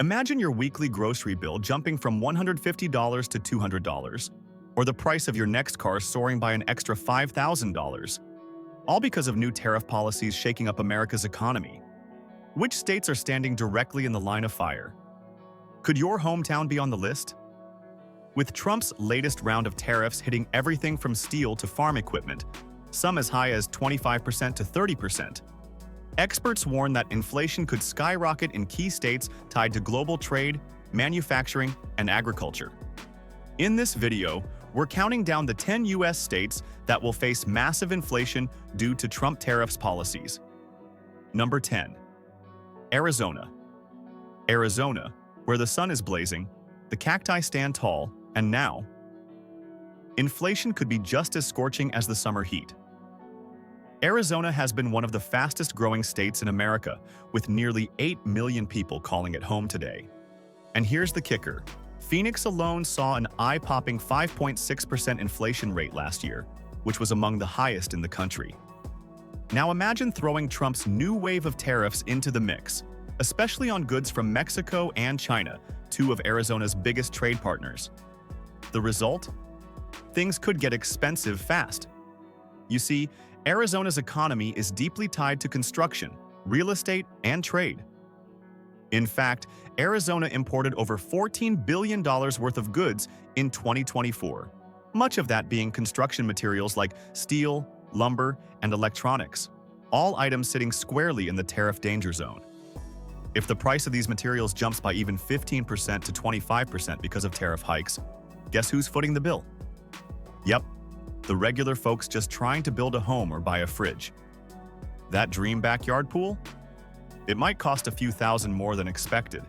Imagine your weekly grocery bill jumping from $150 to $200, or the price of your next car soaring by an extra $5,000, all because of new tariff policies shaking up America's economy. Which states are standing directly in the line of fire? Could your hometown be on the list? With Trump's latest round of tariffs hitting everything from steel to farm equipment, some as high as 25% to 30%, experts warn that inflation could skyrocket in key states tied to global trade, manufacturing, and agriculture. In this video, we're counting down the 10 U.S. states that will face massive inflation due to Trump tariffs policies. Number 10. Arizona. Arizona, where the sun is blazing, the cacti stand tall, and now, inflation could be just as scorching as the summer heat. Arizona has been one of the fastest-growing states in America, with nearly 8 million people calling it home today. And here's the kicker. Phoenix alone saw an eye-popping 5.6% inflation rate last year, which was among the highest in the country. Now imagine throwing Trump's new wave of tariffs into the mix, especially on goods from Mexico and China, two of Arizona's biggest trade partners. The result? Things could get expensive fast. You see, Arizona's economy is deeply tied to construction, real estate, and trade. In fact, Arizona imported over $14 billion worth of goods in 2024, much of that being construction materials like steel, lumber, and electronics, all items sitting squarely in the tariff danger zone. If the price of these materials jumps by even 15% to 25% because of tariff hikes, guess who's footing the bill? Yep, the regular folks just trying to build a home or buy a fridge. That dream backyard pool? It might cost a few thousand more than expected.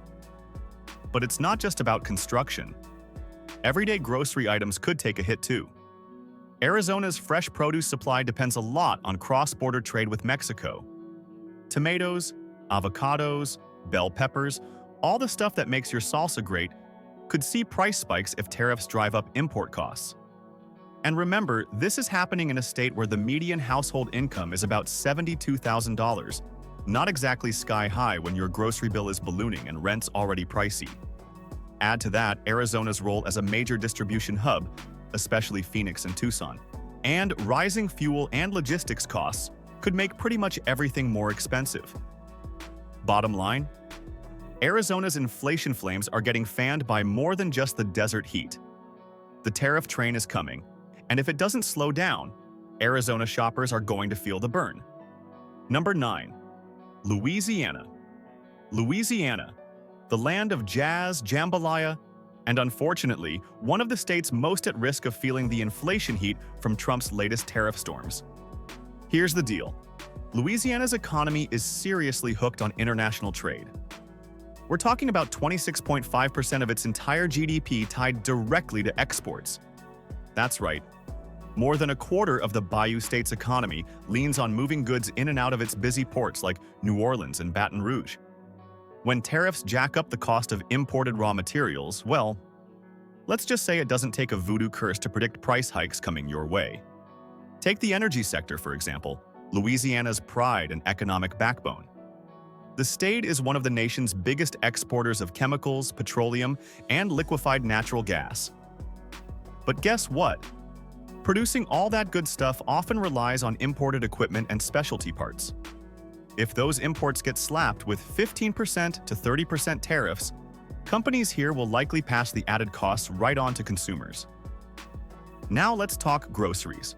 But it's not just about construction. Everyday grocery items could take a hit too. Arizona's fresh produce supply depends a lot on cross-border trade with Mexico. Tomatoes, avocados, bell peppers, all the stuff that makes your salsa great, could see price spikes if tariffs drive up import costs. And remember, this is happening in a state where the median household income is about $72,000, not exactly sky high when your grocery bill is ballooning and rent's already pricey. Add to that Arizona's role as a major distribution hub, especially Phoenix and Tucson, and rising fuel and logistics costs could make pretty much everything more expensive. Bottom line, Arizona's inflation flames are getting fanned by more than just the desert heat. The tariff train is coming, and if it doesn't slow down, Arizona shoppers are going to feel the burn. Number 9. Louisiana. Louisiana, the land of jazz, jambalaya, and unfortunately, one of the states most at risk of feeling the inflation heat from Trump's latest tariff storms. Here's the deal. Louisiana's economy is seriously hooked on international trade. We're talking about 26.5% of its entire GDP tied directly to exports. That's right. More than a quarter of the Bayou State's economy leans on moving goods in and out of its busy ports like New Orleans and Baton Rouge. When tariffs jack up the cost of imported raw materials, well, let's just say it doesn't take a voodoo curse to predict price hikes coming your way. Take the energy sector, for example, Louisiana's pride and economic backbone. The state is one of the nation's biggest exporters of chemicals, petroleum, and liquefied natural gas. But guess what? Producing all that good stuff often relies on imported equipment and specialty parts. If those imports get slapped with 15% to 30% tariffs, companies here will likely pass the added costs right on to consumers. Now let's talk groceries.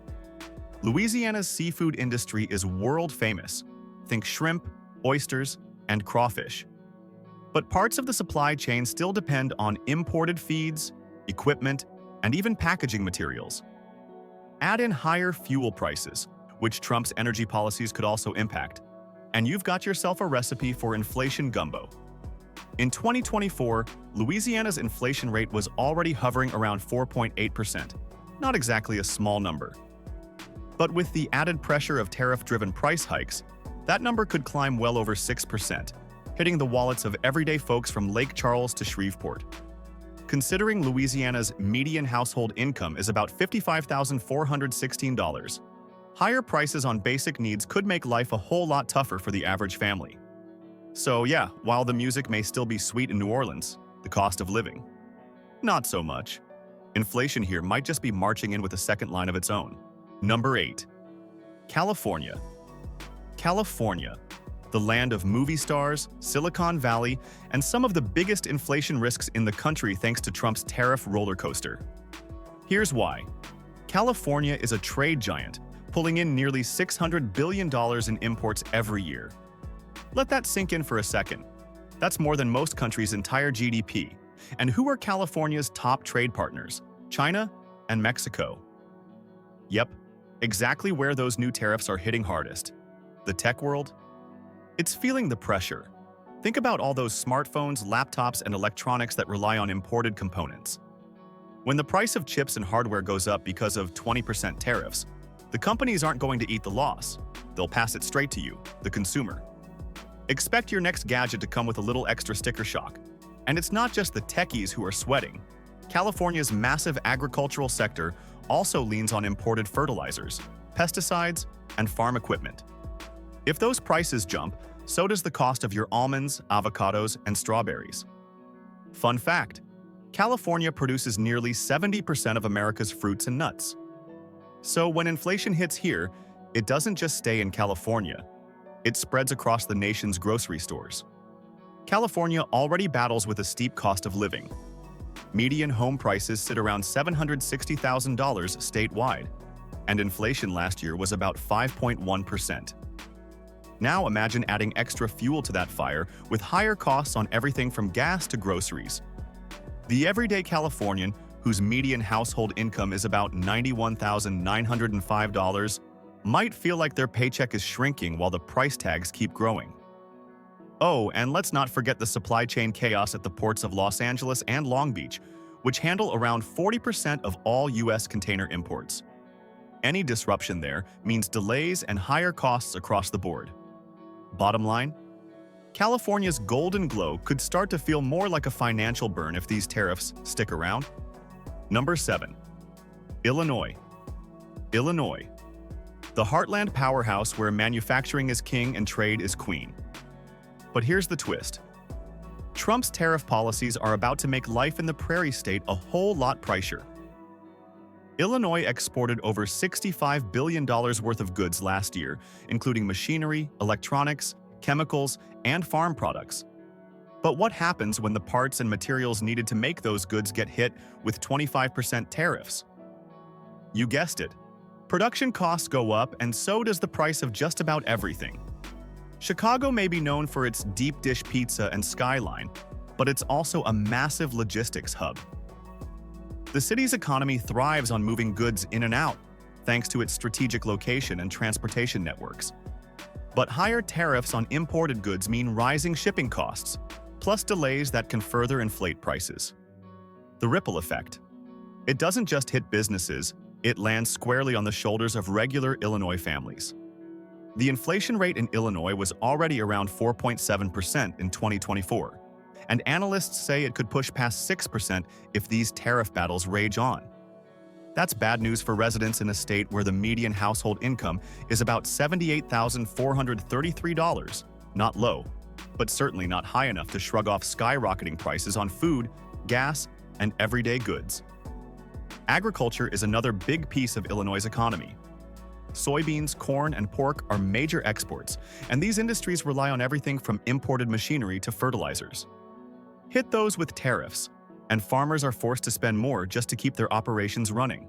Louisiana's seafood industry is world famous. Think shrimp, oysters, and crawfish. But parts of the supply chain still depend on imported feeds, equipment, and even packaging materials. Add in higher fuel prices, which Trump's energy policies could also impact, and you've got yourself a recipe for inflation gumbo. In 2024, Louisiana's inflation rate was already hovering around 4.8%, not exactly a small number. But with the added pressure of tariff-driven price hikes, that number could climb well over 6%, hitting the wallets of everyday folks from Lake Charles to Shreveport. Considering Louisiana's median household income is about $55,416, higher prices on basic needs could make life a whole lot tougher for the average family. So yeah, while the music may still be sweet in New Orleans, the cost of living, not so much. Inflation here might just be marching in with a second line of its own. Number 8. California. California, the land of movie stars, Silicon Valley, and some of the biggest inflation risks in the country thanks to Trump's tariff roller coaster. Here's why. California is a trade giant, pulling in nearly $600 billion in imports every year. Let that sink in for a second. That's more than most countries' entire GDP. And who are California's top trade partners? China and Mexico. Yep, exactly where those new tariffs are hitting hardest. The tech world? It's feeling the pressure. Think about all those smartphones, laptops, and electronics that rely on imported components. When the price of chips and hardware goes up because of 20% tariffs, the companies aren't going to eat the loss. They'll pass it straight to you, the consumer. Expect your next gadget to come with a little extra sticker shock. And it's not just the techies who are sweating. California's massive agricultural sector also leans on imported fertilizers, pesticides, and farm equipment. If those prices jump, so does the cost of your almonds, avocados, and strawberries. Fun fact: California produces nearly 70% of America's fruits and nuts. So when inflation hits here, it doesn't just stay in California. It spreads across the nation's grocery stores. California already battles with a steep cost of living. Median home prices sit around $760,000 statewide, and inflation last year was about 5.1%. Now imagine adding extra fuel to that fire with higher costs on everything from gas to groceries. The everyday Californian, whose median household income is about $91,905, might feel like their paycheck is shrinking while the price tags keep growing. Oh, and let's not forget the supply chain chaos at the ports of Los Angeles and Long Beach, which handle around 40% of all U.S. container imports. Any disruption there means delays and higher costs across the board. Bottom line, California's golden glow could start to feel more like a financial burn if these tariffs stick around. Number 7. Illinois. Illinois, the heartland powerhouse where manufacturing is king and trade is queen. But here's the twist. Trump's tariff policies are about to make life in the prairie state a whole lot pricier. Illinois exported over $65 billion worth of goods last year, including machinery, electronics, chemicals, and farm products. But what happens when the parts and materials needed to make those goods get hit with 25% tariffs? You guessed it. Production costs go up, and so does the price of just about everything. Chicago may be known for its deep dish pizza and skyline, but it's also a massive logistics hub. The city's economy thrives on moving goods in and out, thanks to its strategic location and transportation networks. But higher tariffs on imported goods mean rising shipping costs, plus delays that can further inflate prices. The ripple effect. It doesn't just hit businesses, it lands squarely on the shoulders of regular Illinois families. The inflation rate in Illinois was already around 4.7% in 2024, and analysts say it could push past 6% if these tariff battles rage on. That's bad news for residents in a state where the median household income is about $78,433, not low, but certainly not high enough to shrug off skyrocketing prices on food, gas, and everyday goods. Agriculture is another big piece of Illinois' economy. Soybeans, corn, and pork are major exports, and these industries rely on everything from imported machinery to fertilizers. Hit those with tariffs, and farmers are forced to spend more just to keep their operations running.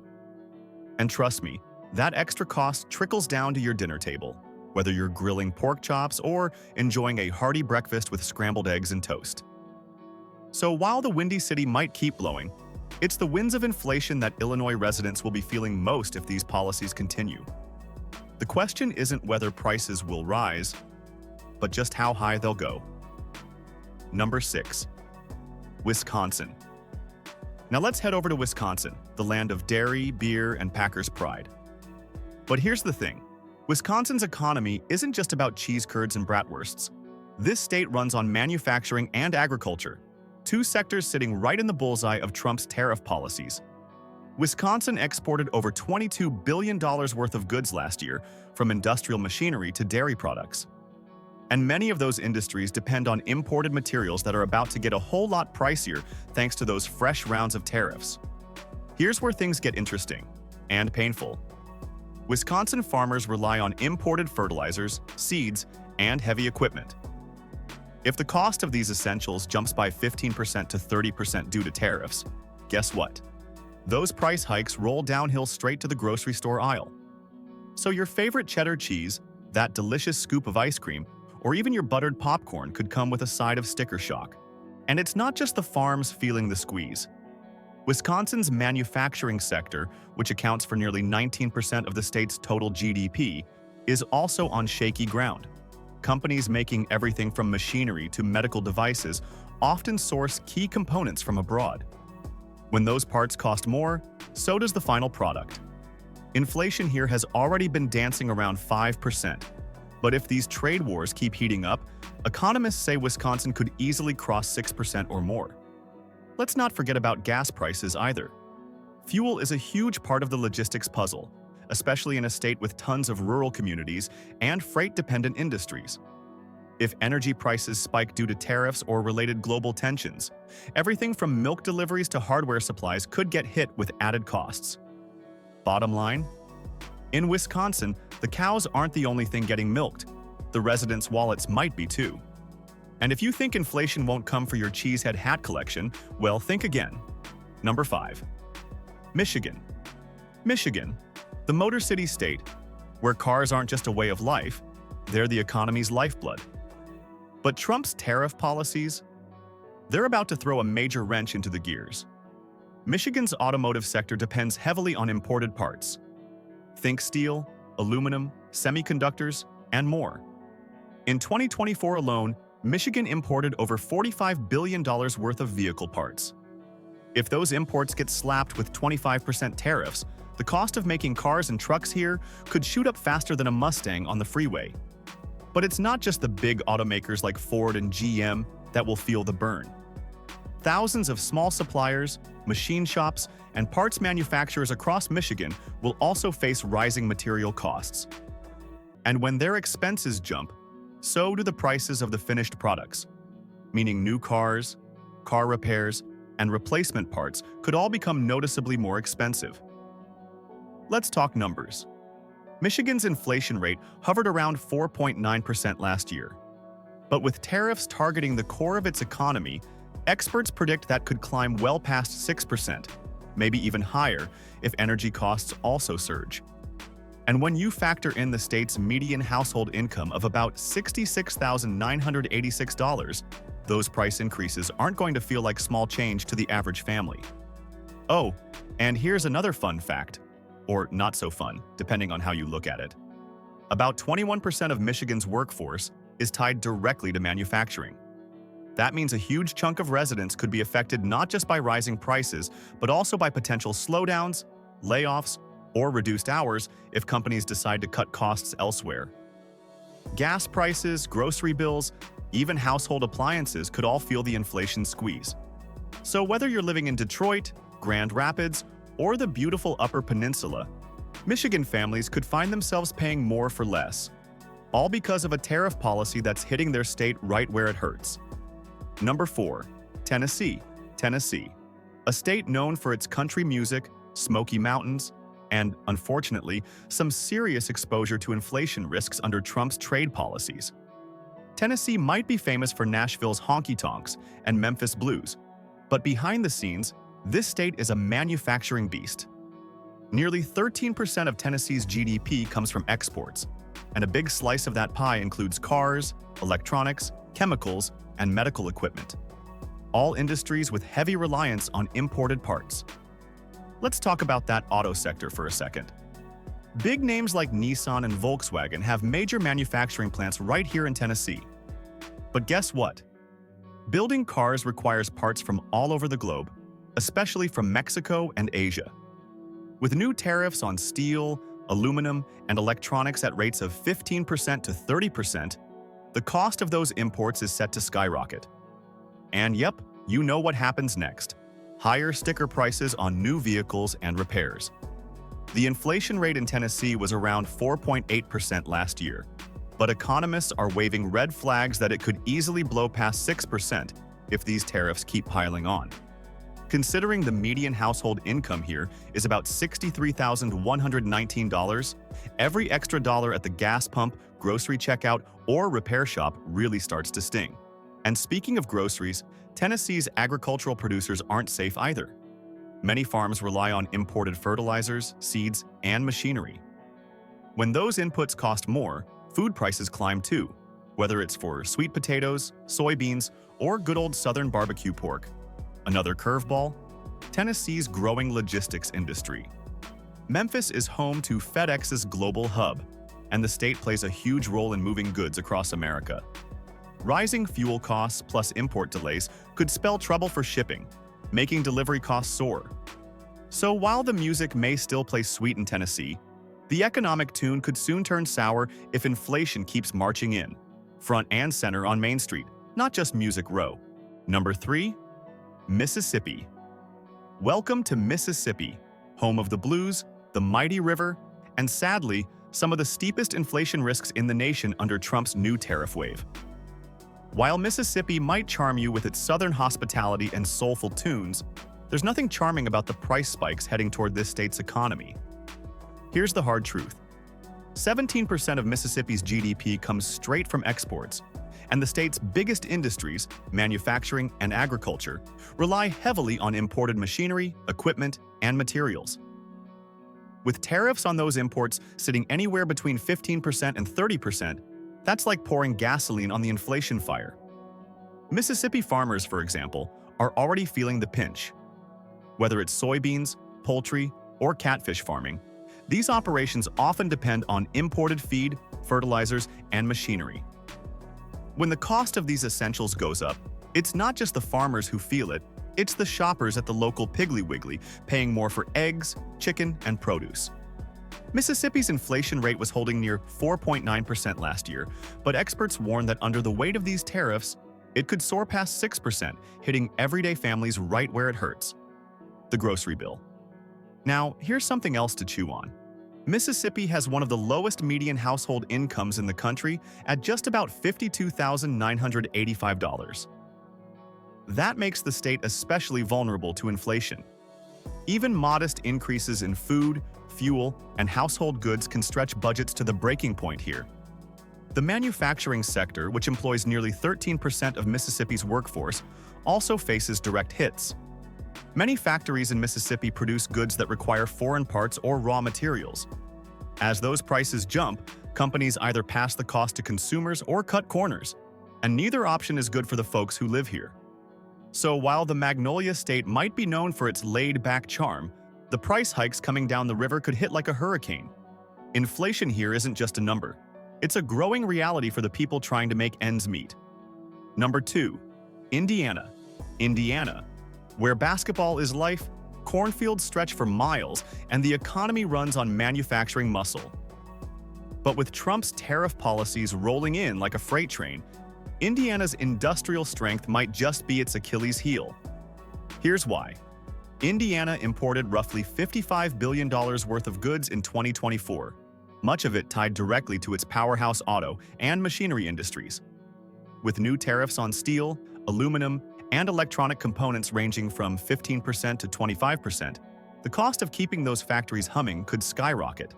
And trust me, that extra cost trickles down to your dinner table, whether you're grilling pork chops or enjoying a hearty breakfast with scrambled eggs and toast. So while the Windy City might keep blowing, it's the winds of inflation that Illinois residents will be feeling most if these policies continue. The question isn't whether prices will rise, but just how high they'll go. Number 6. Wisconsin. Now let's head over to Wisconsin, the land of dairy, beer, and Packers pride. But here's the thing. Wisconsin's economy isn't just about cheese curds and bratwursts. This state runs on manufacturing and agriculture, two sectors sitting right in the bullseye of Trump's tariff policies. Wisconsin exported over $22 billion worth of goods last year, from industrial machinery to dairy products. And many of those industries depend on imported materials that are about to get a whole lot pricier thanks to those fresh rounds of tariffs. Here's where things get interesting and painful. Wisconsin farmers rely on imported fertilizers, seeds, and heavy equipment. If the cost of these essentials jumps by 15% to 30% due to tariffs, guess what? Those price hikes roll downhill straight to the grocery store aisle. So your favorite cheddar cheese, that delicious scoop of ice cream, or even your buttered popcorn could come with a side of sticker shock. And it's not just the farms feeling the squeeze. Wisconsin's manufacturing sector, which accounts for nearly 19% of the state's total GDP, is also on shaky ground. Companies making everything from machinery to medical devices often source key components from abroad. When those parts cost more, so does the final product. Inflation here has already been dancing around 5%. But if these trade wars keep heating up, economists say Wisconsin could easily cross 6% or more. Let's not forget about gas prices either. Fuel is a huge part of the logistics puzzle, especially in a state with tons of rural communities and freight-dependent industries. If energy prices spike due to tariffs or related global tensions, everything from milk deliveries to hardware supplies could get hit with added costs. Bottom line? In Wisconsin, the cows aren't the only thing getting milked. The residents' wallets might be too. And if you think inflation won't come for your cheesehead hat collection, well, think again. Number 5. Michigan. Michigan, the Motor City state, where cars aren't just a way of life, they're the economy's lifeblood. But Trump's tariff policies? They're about to throw a major wrench into the gears. Michigan's automotive sector depends heavily on imported parts. Think steel, aluminum, semiconductors, and more. In 2024 alone, Michigan imported over $45 billion worth of vehicle parts. If those imports get slapped with 25% tariffs, the cost of making cars and trucks here could shoot up faster than a Mustang on the freeway. But it's not just the big automakers like Ford and GM that will feel the burn. Thousands of small suppliers, machine shops, and parts manufacturers across Michigan will also face rising material costs. And when their expenses jump, so do the prices of the finished products, meaning new cars, car repairs, and replacement parts could all become noticeably more expensive. Let's talk numbers. Michigan's inflation rate hovered around 4.9% last year. But with tariffs targeting the core of its economy, experts predict that could climb well past 6%, maybe even higher if energy costs also surge. And when you factor in the state's median household income of about $66,986, those price increases aren't going to feel like small change to the average family. Oh, and here's another fun fact, or not so fun, depending on how you look at it. About 21% of Michigan's workforce is tied directly to manufacturing. That means a huge chunk of residents could be affected not just by rising prices, but also by potential slowdowns, layoffs, or reduced hours if companies decide to cut costs elsewhere. Gas prices, grocery bills, even household appliances could all feel the inflation squeeze. So whether you're living in Detroit, Grand Rapids, or the beautiful Upper Peninsula, Michigan families could find themselves paying more for less, all because of a tariff policy that's hitting their state right where it hurts. Number 4. Tennessee. Tennessee, a state known for its country music, Smoky Mountains, and, unfortunately, some serious exposure to inflation risks under Trump's trade policies. Tennessee might be famous for Nashville's honky-tonks and Memphis blues, but behind the scenes, this state is a manufacturing beast. Nearly 13% of Tennessee's GDP comes from exports, and a big slice of that pie includes cars, electronics, chemicals, and medical equipment, all industries with heavy reliance on imported parts. Let's talk about that auto sector for a second. Big names like Nissan and Volkswagen have major manufacturing plants right here in Tennessee. But guess what? Building cars requires parts from all over the globe, especially from Mexico and Asia. With new tariffs on steel, aluminum, and electronics at rates of 15% to 30%, the cost of those imports is set to skyrocket. And yep, you know what happens next. Higher sticker prices on new vehicles and repairs. The inflation rate in Tennessee was around 4.8% last year. but economists are waving red flags that it could easily blow past 6% if these tariffs keep piling on. Considering the median household income here is about $63,119, every extra dollar at the gas pump, grocery checkout, or repair shop really starts to sting. And speaking of groceries, Tennessee's agricultural producers aren't safe either. Many farms rely on imported fertilizers, seeds, and machinery. When those inputs cost more, food prices climb too, whether it's for sweet potatoes, soybeans, or good old southern barbecue pork. Another curveball? Tennessee's growing logistics industry. Memphis is home to FedEx's global hub, and the state plays a huge role in moving goods across America. Rising fuel costs plus import delays could spell trouble for shipping, making delivery costs soar. So while the music may still play sweet in Tennessee, the economic tune could soon turn sour if inflation keeps marching in, front and center on Main Street, not just Music Row. Number 3. Mississippi. Welcome to Mississippi, home of the blues, the mighty river, and sadly, some of the steepest inflation risks in the nation under Trump's new tariff wave. While Mississippi might charm you with its southern hospitality and soulful tunes, there's nothing charming about the price spikes heading toward this state's economy. Here's the hard truth. 17% of Mississippi's GDP comes straight from exports, and the state's biggest industries, manufacturing and agriculture, rely heavily on imported machinery, equipment, and materials. With tariffs on those imports sitting anywhere between 15% and 30%, that's like pouring gasoline on the inflation fire. Mississippi farmers, for example, are already feeling the pinch. Whether it's soybeans, poultry, or catfish farming, these operations often depend on imported feed, fertilizers, and machinery. When the cost of these essentials goes up, it's not just the farmers who feel it, it's the shoppers at the local Piggly Wiggly paying more for eggs, chicken, and produce. Mississippi's inflation rate was holding near 4.9% last year, but experts warn that under the weight of these tariffs, it could soar past 6%, hitting everyday families right where it hurts: the grocery bill. Now, here's something else to chew on. Mississippi has one of the lowest median household incomes in the country at just about $52,985. That makes the state especially vulnerable to inflation. Even modest increases in food, fuel, and household goods can stretch budgets to the breaking point here. The manufacturing sector, which employs nearly 13% of Mississippi's workforce, also faces direct hits. Many factories in Mississippi produce goods that require foreign parts or raw materials. As those prices jump, companies either pass the cost to consumers or cut corners, and neither option is good for the folks who live here. So while the Magnolia State might be known for its laid-back charm, the price hikes coming down the river could hit like a hurricane. Inflation here isn't just a number. It's a growing reality for the people trying to make ends meet. Number 2. Indiana. Indiana, where basketball is life, cornfields stretch for miles, and the economy runs on manufacturing muscle. But with Trump's tariff policies rolling in like a freight train, Indiana's industrial strength might just be its Achilles heel. Here's why. Indiana imported roughly $55 billion worth of goods in 2024, much of it tied directly to its powerhouse auto and machinery industries. With new tariffs on steel, aluminum, and electronic components ranging from 15% to 25%, the cost of keeping those factories humming could skyrocket.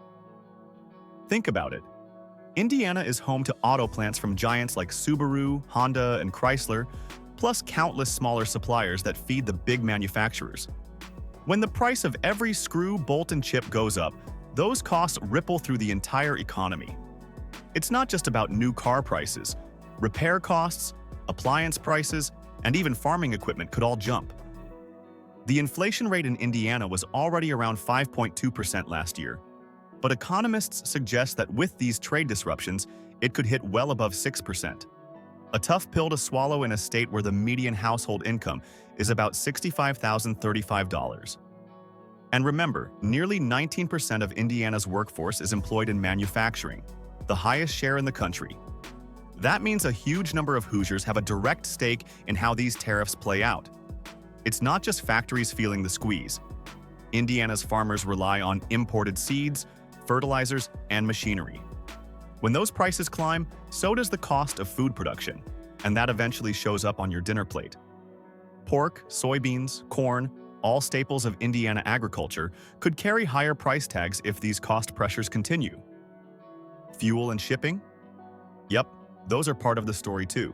Think about it. Indiana is home to auto plants from giants like Subaru, Honda, and Chrysler, plus countless smaller suppliers that feed the big manufacturers. When the price of every screw, bolt, and chip goes up, those costs ripple through the entire economy. It's not just about new car prices. Repair costs, appliance prices, and even farming equipment could all jump. The inflation rate in Indiana was already around 5.2% last year, but economists suggest that with these trade disruptions, it could hit well above 6%. A tough pill to swallow in a state where the median household income is about $65,035. And remember, nearly 19% of Indiana's workforce is employed in manufacturing, the highest share in the country. That means a huge number of Hoosiers have a direct stake in how these tariffs play out. It's not just factories feeling the squeeze. Indiana's farmers rely on imported seeds, fertilizers, and machinery. When those prices climb, so does the cost of food production, and that eventually shows up on your dinner plate. Pork, soybeans, corn, all staples of Indiana agriculture, could carry higher price tags if these cost pressures continue. Fuel and shipping? Yep, those are part of the story too.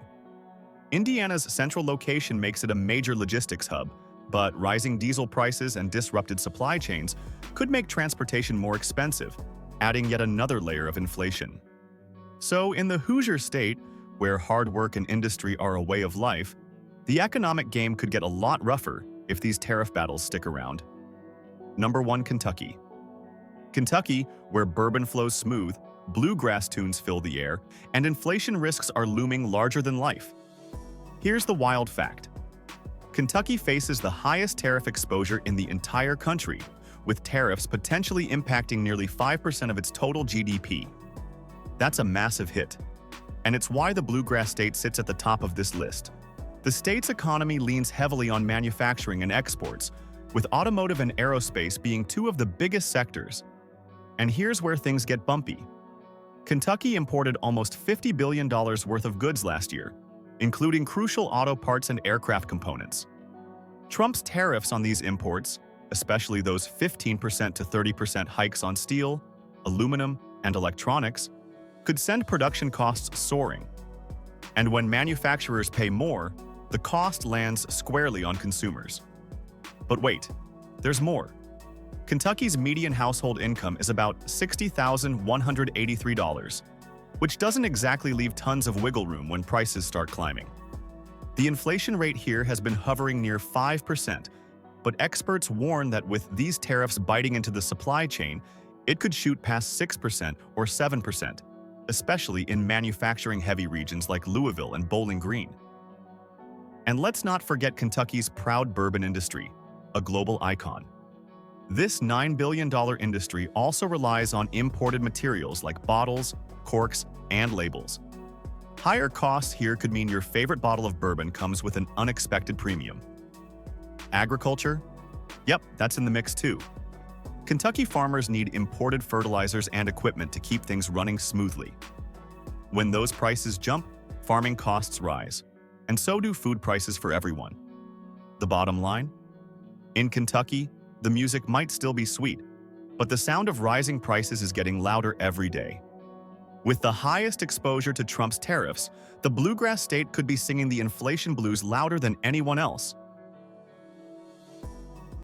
Indiana's central location makes it a major logistics hub, but rising diesel prices and disrupted supply chains could make transportation more expensive, adding yet another layer of inflation. So, in the Hoosier state, where hard work and industry are a way of life, the economic game could get a lot rougher if these tariff battles stick around. Number 1, Kentucky. Kentucky, where bourbon flows smooth, bluegrass tunes fill the air, and inflation risks are looming larger than life. Here's the wild fact. Kentucky faces the highest tariff exposure in the entire country, with tariffs potentially impacting nearly 5% of its total GDP. That's a massive hit. And it's why the bluegrass state sits at the top of this list. The state's economy leans heavily on manufacturing and exports, with automotive and aerospace being two of the biggest sectors. And here's where things get bumpy. Kentucky imported almost $50 billion worth of goods last year, including crucial auto parts and aircraft components. Trump's tariffs on these imports, especially those 15% to 30% hikes on steel, aluminum, and electronics, could send production costs soaring. And when manufacturers pay more, the cost lands squarely on consumers. But wait, there's more. Kentucky's median household income is about $60,183, which doesn't exactly leave tons of wiggle room when prices start climbing. The inflation rate here has been hovering near 5%, but experts warn that with these tariffs biting into the supply chain, it could shoot past 6% or 7%, especially in manufacturing-heavy regions like Louisville and Bowling Green. And let's not forget Kentucky's proud bourbon industry, a global icon. This $9 billion industry also relies on imported materials like bottles, corks, and labels. Higher costs here could mean your favorite bottle of bourbon comes with an unexpected premium. Agriculture? Yep, that's in the mix too. Kentucky farmers need imported fertilizers and equipment to keep things running smoothly. When those prices jump, farming costs rise, and so do food prices for everyone. The bottom line? In Kentucky, the music might still be sweet, but the sound of rising prices is getting louder every day. With the highest exposure to Trump's tariffs, the bluegrass state could be singing the inflation blues louder than anyone else.